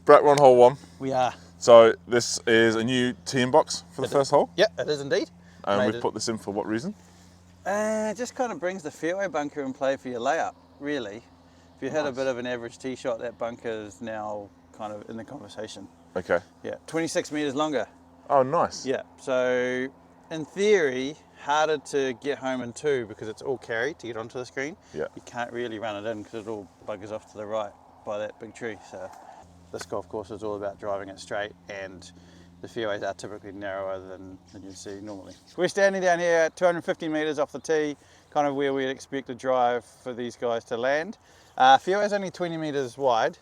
Brett, we're on hole 1. We are. So this is a new teeing box for the first hole? Yep, it is indeed. And we've put this in for what reason? It just kind of brings the fairway bunker in play for your layup, really. If you hit a bit of an average tee shot, that bunker is now kind of in the conversation. Okay. Yeah, 26 metres longer. Oh, nice. Yeah, so in theory, harder to get home in 2 because it's all carried to get onto the screen. Yeah. You can't really run it in because it all buggers off to the right by that big tree. So this golf course is all about driving it straight, and the fairways are typically narrower than you'd see normally. We're standing down here at 250 metres off the tee, kind of where we'd expect a drive for these guys to land. Fairway's only 20 metres wide,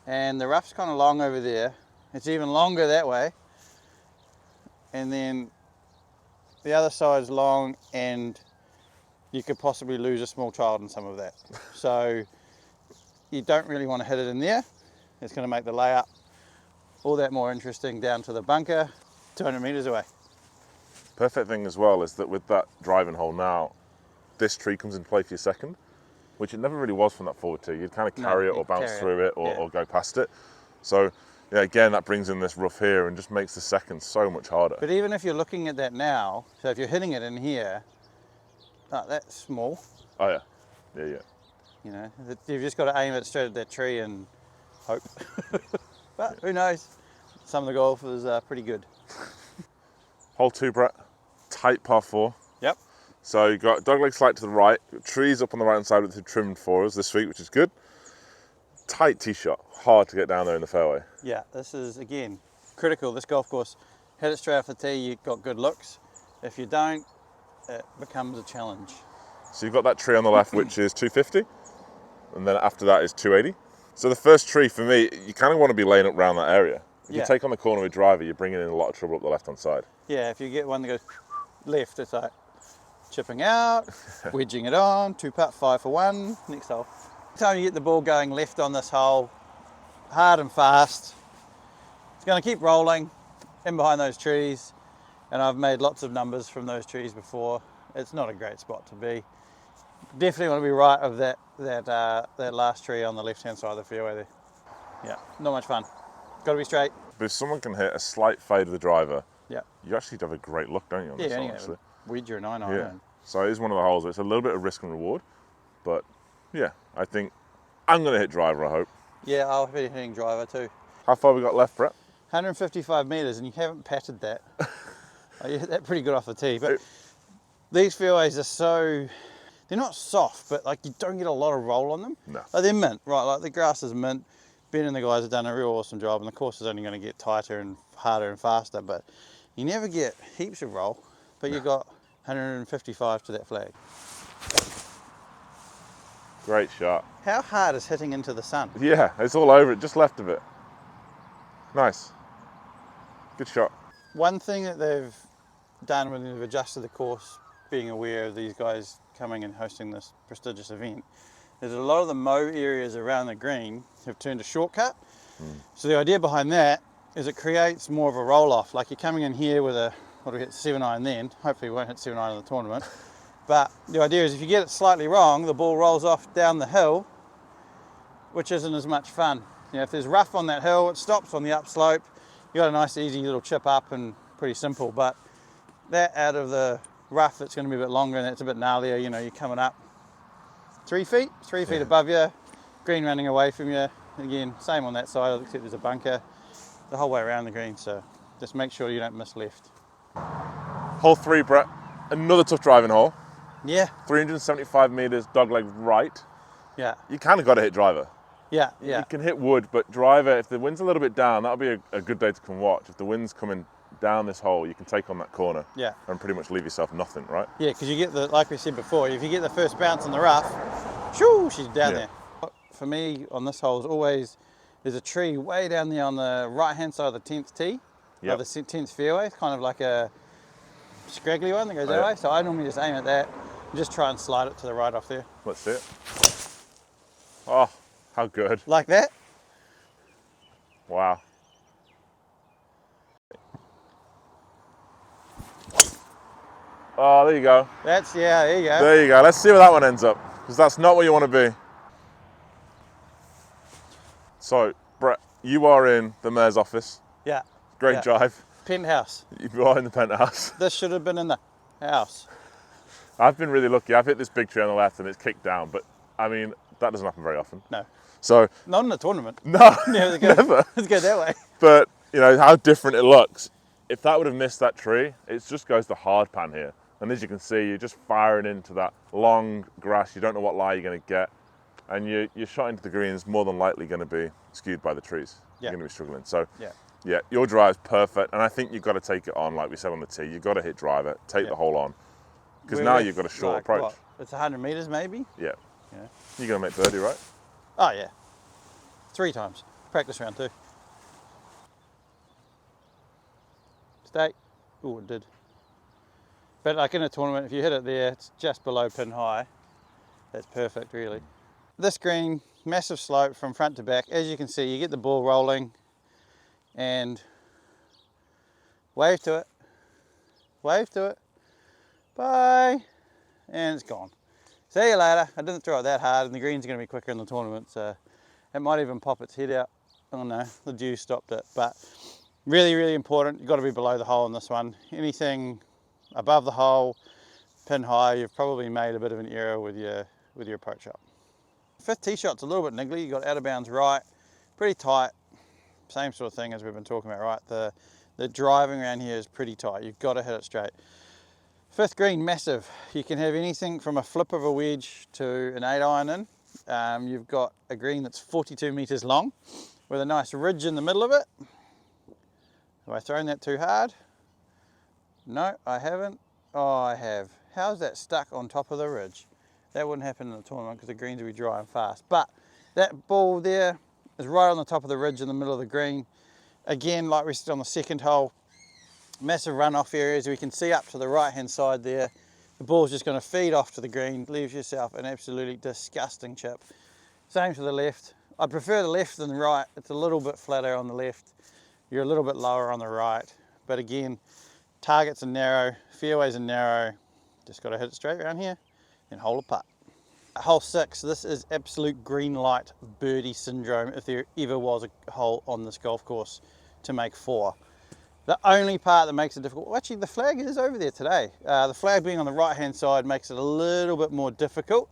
and the rough's kind of long over there. It's even longer that way, and then the other side's long, and you could possibly lose a small child in some of that. So you don't really want to hit it in there. It's going to make the layup all that more interesting down to the bunker, 200 metres away. Perfect thing as well is that with that driving hole now, this tree comes into play for your second, which it never really was from that forward tee. You'd kind of carry it or bounce through it or go past it. So yeah, again, that brings in this rough here and just makes the second so much harder. But even if you're looking at that now, so if you're hitting it in here, that's small. Oh yeah, yeah, yeah. You know, you've just got to aim it straight at that tree and hope. But who knows? Some of the golf is pretty good. Hole 2, Brett. Tight par 4. Yep. So you've got dogleg slide to the right, trees up on the right hand side with the trimmed for us this week, which is good. Tight tee shot, hard to get down there in the fairway. Yeah, this is again critical. This golf course, hit it straight off the tee, you've got good looks. If you don't, it becomes a challenge. So you've got that tree on the left, which is 250, and then after that is 280. So the first tree for me, you kind of want to be laying up around that area. If you take on the corner with driver, you're bringing in a lot of trouble up the left-hand side. Yeah, if you get one that goes left, it's like chipping out, wedging it on, 2-putt, 5 for 1, next hole. Time you get the ball going left on this hole, hard and fast, it's going to keep rolling in behind those trees, and I've made lots of numbers from those trees before. It's not a great spot to be. Definitely want to be right of that last tree on the left-hand side of the fairway there. Yeah, not much fun. Got to be straight. But if someone can hit a slight fade of the driver, yeah, you actually have a great look, don't you, on this hole, actually? Wedge or a 9-iron. Yeah. So it is one of the holes where it's a little bit of risk and reward, but yeah, I think I'm going to hit driver, I hope. Yeah, I'll be hitting driver too. How far we got left, Brett? 155 metres, and you haven't patted that. You hit that pretty good off the tee, but these fairways are so, they're not soft, but like you don't get a lot of roll on them. No. Like they're mint, right? Like the grass is mint. Ben and the guys have done a real awesome job, and the course is only going to get tighter and harder and faster, but you never get heaps of roll, but you got 155 to that flag. Great shot. How hard is hitting into the sun? Yeah, it's all over it, just left of it. Nice. Good shot. One thing that they've done when they've adjusted the course, being aware of these guys coming and hosting this prestigious event, is that a lot of the mow areas around the green have turned a shortcut. So the idea behind that is it creates more of a roll-off. Like you're coming in here with a, what do we hit, 7-iron then, hopefully we won't hit 7-iron in the tournament. But the idea is if you get it slightly wrong, the ball rolls off down the hill, which isn't as much fun. You know, if there's rough on that hill, it stops on the upslope. You got a nice easy little chip up and pretty simple, but that out of the rough, it's going to be a bit longer and it's a bit gnarlier. You know, you're coming up 3 feet above you, green running away from you. Again, same on that side, except there's a bunker the whole way around the green, so just make sure you don't miss left. Hole 3, Brett. Another tough driving hole. Yeah. 375 metres, dogleg right. Yeah. You kind of got to hit driver. Yeah, yeah. You can hit wood, but driver, if the wind's a little bit down, that'll be a good day to come watch. If the wind's coming down this hole, you can take on that corner. Yeah. And pretty much leave yourself nothing, right? Yeah, because you get the, like we said before, if you get the first bounce in the rough, shoo, she's down there. For me, on this hole, is always, there's a tree way down there on the right-hand side of the 10th tee, of the 10th fairway. It's kind of like a scraggly one that goes that way. So I normally just aim at that and just try and slide it to the right off there. Let's see it. Oh, how good. Like that? Wow. Oh, there you go. That's, yeah, there you go. There you go. Let's see where that one ends up, because that's not where you want to be. So, Brett, you are in the mayor's office. Yeah. Great drive. Penthouse. You are in the penthouse. This should have been in the house. I've been really lucky. I've hit this big tree on the left and it's kicked down, but I mean, that doesn't happen very often. No. So not in a tournament. No, never. Let's go that way. But you know how different it looks. If that would have missed that tree, it just goes to hard pan here. And as you can see, you're just firing into that long grass. You don't know what lie you're going to get. And your shot into the green is more than likely going to be skewed by the trees. You're going to be struggling. So yeah, your drive's perfect. And I think you've got to take it on, like we said on the tee. You've got to hit drive it, take the hole on. Because now you've got a short approach. What? It's 100 metres maybe? Yeah. You're going to make birdie, right? Oh yeah. 3 times. Practice round 2. Stay. Oh, it did. But like in a tournament, if you hit it there, it's just below pin high. That's perfect, really. This green, massive slope from front to back. As you can see, you get the ball rolling and wave to it. Wave to it. Bye. And it's gone. See you later. I didn't throw it that hard, and the green's going to be quicker in the tournament, so it might even pop its head out. Oh no, the dew stopped it. But really, really important. You've got to be below the hole on this one. Anything above the hole, pin high, you've probably made a bit of an error with your approach shot. 5th tee shot's a little bit niggly. You got out of bounds right, pretty tight. Same sort of thing as we've been talking about, right? The driving around here is pretty tight. You've got to hit it straight. 5th green, massive. You can have anything from a flip of a wedge to an 8-iron in. You've got a green that's 42 metres long with a nice ridge in the middle of it. Have I thrown that too hard? No, I haven't. Oh, I have. How's that stuck on top of the ridge? That wouldn't happen in the tournament because the greens would be dry and fast. But that ball there is right on the top of the ridge in the middle of the green. Again, like we said on the 2nd hole, massive runoff areas. We can see up to the right-hand side there. The ball's just going to feed off to the green, leaves yourself an absolutely disgusting chip. Same for the left. I prefer the left than the right. It's a little bit flatter on the left. You're a little bit lower on the right. But again, targets are narrow, fairways are narrow. Just got to hit it straight around here and hole a putt. Hole 6, this is absolute green light birdie syndrome if there ever was a hole on this golf course to make 4. The only part that makes it difficult, well, actually the flag is over there today. The flag being on the right hand side makes it a little bit more difficult.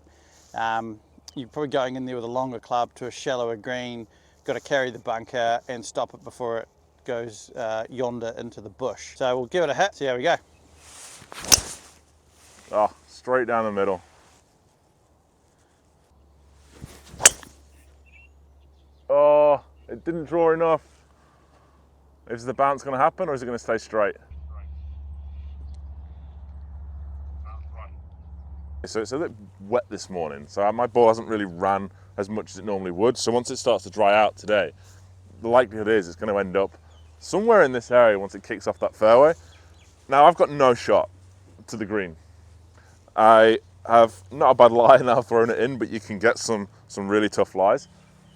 You're probably going in there with a longer club to a shallower green, got to carry the bunker and stop it before it goes yonder into the bush. So we'll give it a hit, see how we go. Oh, straight down the middle. Oh, it didn't draw enough. Is the bounce going to happen or is it going to stay straight? So it's a bit wet this morning, so my ball hasn't really ran as much as it normally would. So once it starts to dry out today, the likelihood is it's going to end up somewhere in this area once it kicks off that fairway. Now I've got no shot to the green. I have not a bad lie now thrown it in, but you can get some really tough lies.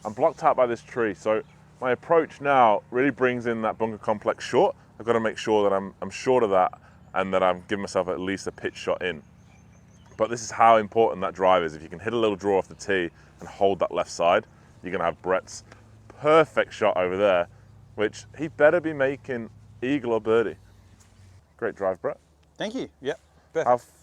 I'm blocked out by this tree, so my approach now really brings in that bunker complex short. I've got to make sure that I'm short of that and that I'm giving myself at least a pitch shot in. But this is how important that drive is. If you can hit a little draw off the tee and hold that left side, you're going to have Brett's perfect shot over there, which he better be making eagle or birdie. Great drive, Brett. Thank you. Yep.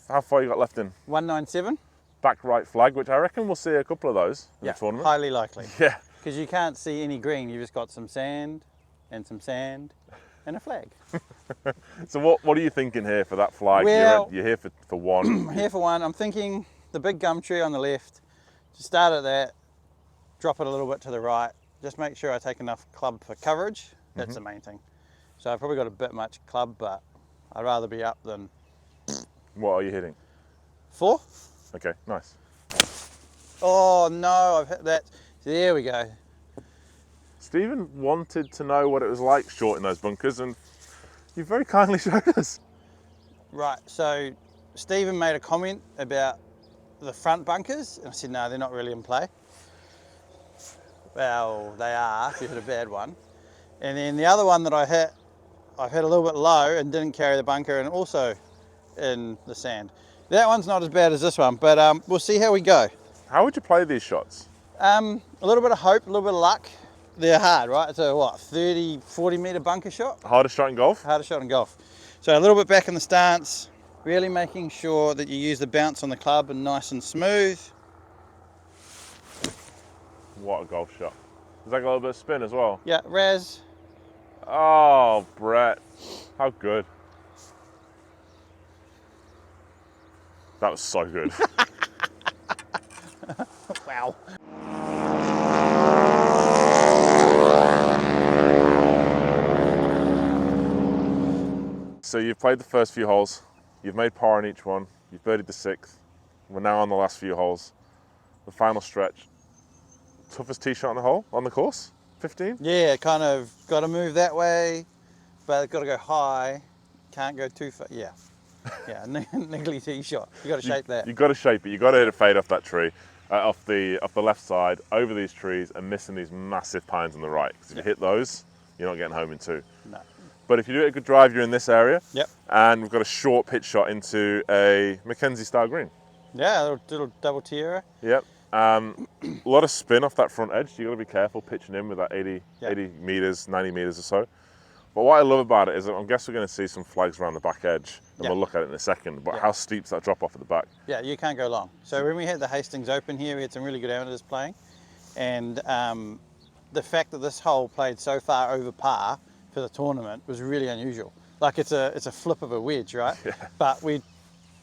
How far you got left in? 197. Back right flag, which I reckon we'll see a couple of those in the tournament. Highly likely. Yeah. Because you can't see any green, you've just got some sand and a flag. So what are you thinking here for that flag? Well, you're here for one. Here for one. I'm thinking the big gum tree on the left. Just start at that, drop it a little bit to the right. Just make sure I take enough club for coverage. That's the main thing. So I've probably got a bit much club, but I'd rather be up than... What are you hitting? 4. Okay, nice. Oh no, I've hit that. There we go. Stephen wanted to know what it was like short in those bunkers, and you very kindly showed us. Right, so Stephen made a comment about the front bunkers, and I said, no, they're not really in play. Well, they are if you hit a bad one. And then the other one that I've hit a little bit low and didn't carry the bunker and also in the sand. That one's not as bad as this one, but we'll see how we go. How would you play these shots? A little bit of hope, a little bit of luck. they're hard, right? So what, 30, 40 metre bunker shot? Hardest shot in golf? Hardest shot in golf. So a little bit back in the stance, really making sure that you use the bounce on the club and nice and smooth. What a golf shot. Does that got a little bit of spin as well? Yeah, Raz. Oh, Brett. How good. That was so good. Wow. So you've played the first few holes, you've made par on each one, you've birdied the 6th, we're now on the last few holes. The final stretch. Toughest tee shot on the hole, on the course? 15? Yeah, kind of got to move that way, but it's got to go high. Can't go too far. Yeah, yeah, niggly tee shot. You got to shape that. You've got to shape it. You've got to hit a fade off that tree, off the left side, over these trees, and missing these massive pines on the right. Because if you hit those, you're not getting home in 2. No. But if you do it a good drive, you're in this area. Yep. And we've got a short pitch shot into a Mackenzie style green. Yeah, little double tiara. Yep. A lot of spin off that front edge. You've got to be careful pitching in with that 80 metres, 90 metres or so. But what I love about it is that I guess we're going to see some flags around the back edge, and we'll look at it in a second, but how steep's that drop off at the back? Yeah, you can't go long. So when we had the Hastings Open here, we had some really good amateurs playing, and the fact that this hole played so far over par for the tournament was really unusual. Like it's a flip of a wedge, right? Yeah. But we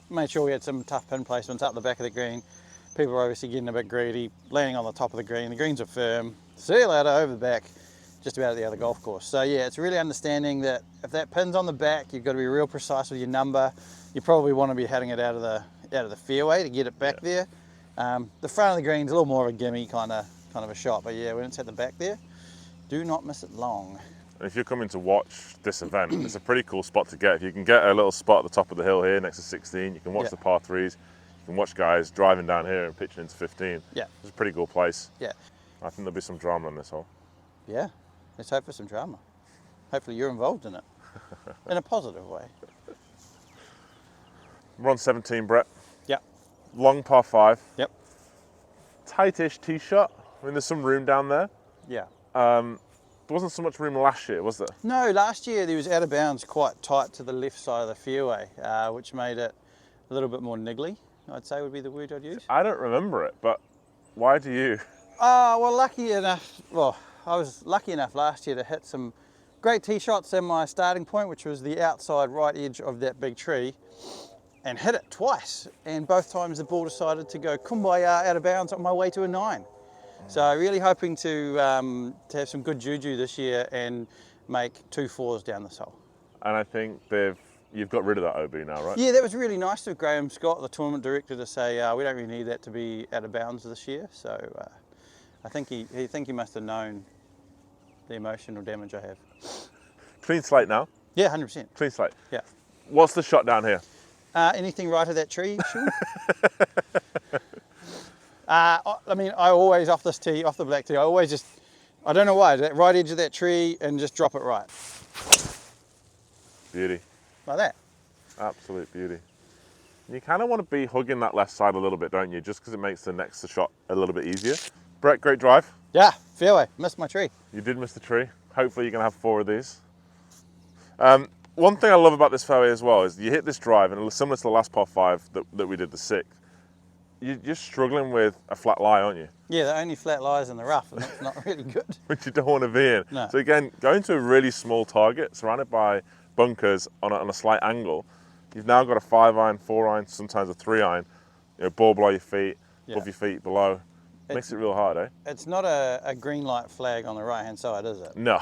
made sure we had some tough pin placements up the back of the green. People were obviously getting a bit greedy, landing on the top of the green. The greens are firm. See you later, over the back, just about at the other golf course. So yeah, it's really understanding that if that pin's on the back, you've got to be real precise with your number. You probably want to be heading it out of the fairway to get it back there. The front of the green's a little more of a gimme kind of a shot, but yeah, when it's at the back there, do not miss it long. And if you're coming to watch this event, it's a pretty cool spot to get. If you can get a little spot at the top of the hill here next to 16, you can watch the par 3s. You can watch guys driving down here and pitching into 15. Yeah. It's a pretty cool place. Yeah. I think there'll be some drama on this hole. Yeah. Let's hope for some drama. Hopefully you're involved in it. In a positive way. We're on 17, Brett. Yep. Long par 5. Yep. Tightish tee shot. I mean, there's some room down there. Yeah. There wasn't so much room last year, was there? No, last year there was out of bounds quite tight to the left side of the fairway, which made it a little bit more niggly, I'd say would be the word I'd use. I don't remember it, but why do you? Well, I was lucky enough last year to hit some great tee shots in my starting point, which was the outside right edge of that big tree, and hit it twice. And both times the ball decided to go kumbaya out of bounds on my way to a 9. So really hoping to have some good juju this year and make 2 4s down this hole. And I think you've got rid of that OB now, right? Yeah, that was really nice of Graham Scott, the tournament director, to say we don't really need that to be out of bounds this year. So I think he must have known the emotional damage I have. Clean slate now? Yeah, 100%. Clean slate. Yeah. What's the shot down here? Anything right of that tree, Sean? I mean, I always off the black tee, I don't know why, that right edge of that tree and just drop it right. Beauty. Like that. Absolute beauty. You kind of want to be hugging that left side a little bit, don't you? Just because it makes the next shot a little bit easier. Brett, great drive. Yeah, fairway. Missed my tree. You did miss the tree. Hopefully you're going to have 4 of these. One thing I love about this fairway as well is you hit this drive, and similar to the last par 5 that we did, the 6th, you're struggling with a flat lie, aren't you? Yeah, the only flat lies in the rough, and that's not really good. Which you don't want to be in. No. So again, going to a really small target, surrounded by bunkers on a slight angle, you've now got a 5-iron, 4-iron, sometimes a 3-iron, ball below your feet, above your feet, below. Makes it real hard, eh? It's not a green light flag on the right-hand side, is it? No,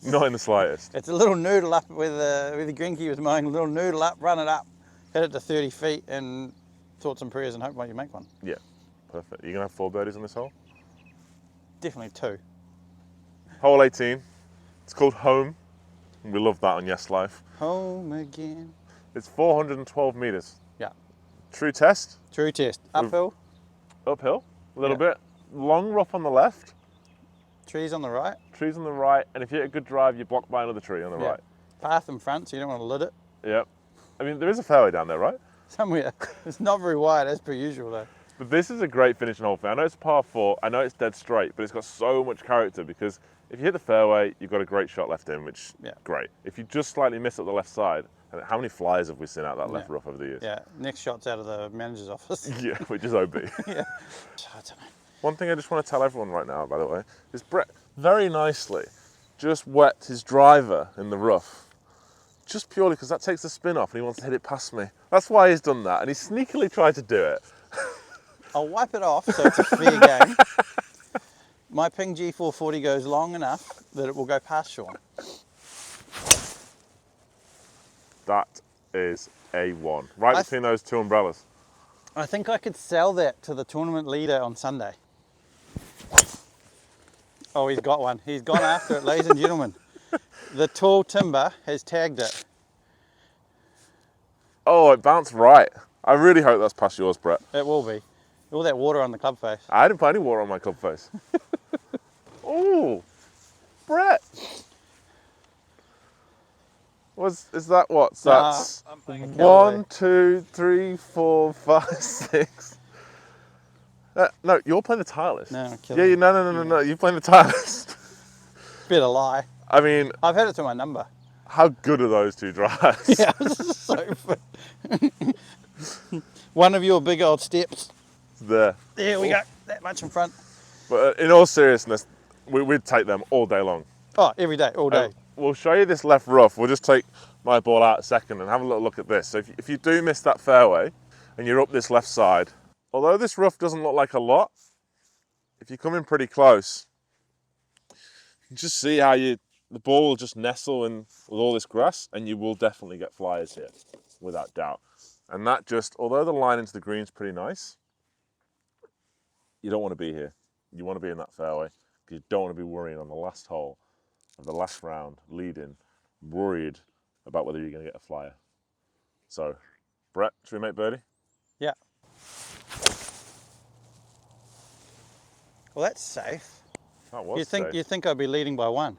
not in the slightest. It's a little noodle up where the green key was mowing, a little noodle up, run it up, hit it to 30 feet, and thoughts and prayers and hope you make one. Yeah, perfect. You're going to have 4 birdies on this hole? Definitely 2. Hole 18. It's called Home. We love that on Yes Life. Home again. It's 412 metres. Yeah. True test. True test. Uphill. Uphill, a little bit. Long rough on the left. Trees on the right. Trees on the right. And if you hit a good drive, you're blocked by another tree on the right. Path in front, so you don't want to lid it. Yep. I mean, there is a fairway down there, right? Somewhere. It's not very wide, as per usual, though. But this is a great finishing hole for me. I know it's par 4, I know it's dead straight, but it's got so much character because if you hit the fairway, you've got a great shot left in, which Yeah. great. If you just slightly miss at the left side, and how many flyers have we seen out that left rough over the years? Yeah, next shot's out of the manager's office. Yeah, which is OB. Yeah. I don't know. One thing I just want to tell everyone right now, by the way, is Brett very nicely just wet his driver in the rough. Just purely because that takes the spin off and he wants to hit it past me. That's why he's done that, and he sneakily tried to do it. I'll wipe it off so it's a fair game. My ping G440 goes long enough that it will go past Sean. That is A1. Right between those two umbrellas. I think I could sell that to the tournament leader on Sunday. Oh, he's got one. He's gone after it, ladies and gentlemen. The tall timber has tagged it. Oh, it bounced right. I really hope that's past yours, Brett. It will be. All that water on the club face. I didn't put any water on my club face. Oh, Brett. Is that what? So that's 1, 2, 3, 4, 5, 6. No, you're playing the tile list. No, yeah, no. You're playing the tile list. Bit of lie. I mean, I've had it to my number. How good are those two drives? Yeah, so fun. One of your big old steps. There. There we go. That much in front. But in all seriousness, we'd take them all day long. Oh, every day, all day. We'll show you this left rough. We'll just take my ball out a second and have a little look at this. So if you do miss that fairway and you're up this left side, although this rough doesn't look like a lot, if you come in pretty close, you just see how the ball will just nestle in with all this grass, and you will definitely get flyers here, without doubt. And that just, although the line into the green is pretty nice, you don't want to be here. You want to be in that fairway, because you don't want to be worrying on the last hole of the last round, leading, worried about whether you're going to get a flyer. So, Brett, should we make birdie? Yeah. Well, that's safe. That was safe. You think I'd be leading by one?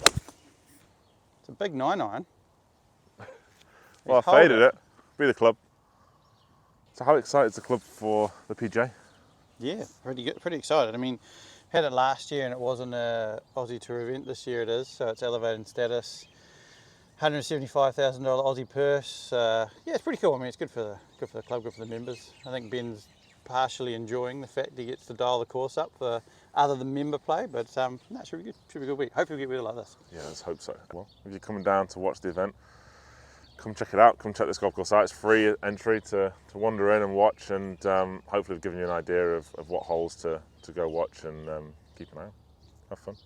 It's a big 9-iron. Well, I faded it. Be the club. So how excited is the club for the PGA? Yeah, pretty good, pretty excited. I mean, had it last year and it wasn't a Aussie Tour event. This year it is, so it's elevated in status. $175,000 Aussie purse. Yeah, it's pretty cool. I mean, it's good for the club, good for the members. I think Ben's partially enjoying the fact he gets to dial the course up for other than member play, but no, it should be good. Should be a good week. Hopefully we get weather like this. Yeah, let's hope so. Well, if you're coming down to watch the event, come check it out. Come check this golf course out. It's free entry to wander in and watch, and hopefully we've given you an idea of what holes to go watch and keep an eye on. Have fun.